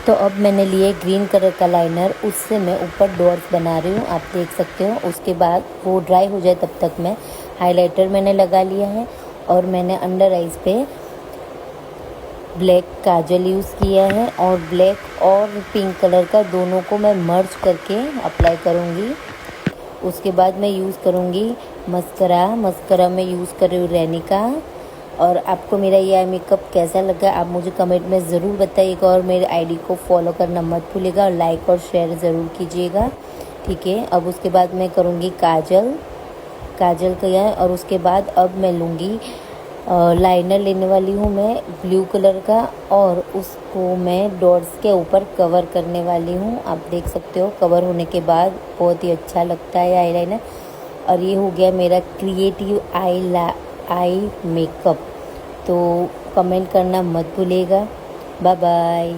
तो अब मैंने लिए ग्रीन कलर का लाइनर, उससे मैं ऊपर डॉट्स बना रही हूँ, आप देख सकते हो। उसके बाद वो ड्राई हो जाए तब तक मैं हाइलाइटर मैंने लगा लिया है और मैंने अंडर आइज़ पे ब्लैक काजल यूज़ किया है और ब्लैक और पिंक कलर का दोनों को मैं मर्ज करके अप्लाई करूँगी। उसके बाद मैं यूज़ करूँगी मस्करा में यूज़ कर रही हूँ रैनी का। और आपको मेरा ये आई मेकअप कैसा लगा आप मुझे कमेंट में ज़रूर बताइएगा और मेरे आईडी को फॉलो करना मत भूलिएगा और लाइक और शेयर ज़रूर कीजिएगा, ठीक है। अब उसके बाद मैं करूँगी काजल किया है और उसके बाद अब मैं लूँगी लाइनर लेने वाली हूँ मैं ब्लू कलर का और उसको मैं डॉट्स के ऊपर कवर करने वाली हूँ। आप देख सकते हो कवर होने के बाद बहुत ही अच्छा लगता है आई लाइनर। और ये हो गया मेरा क्रिएटिव आई मेकअप। तो कमेंट करना मत भूलिएगा। Bye bye.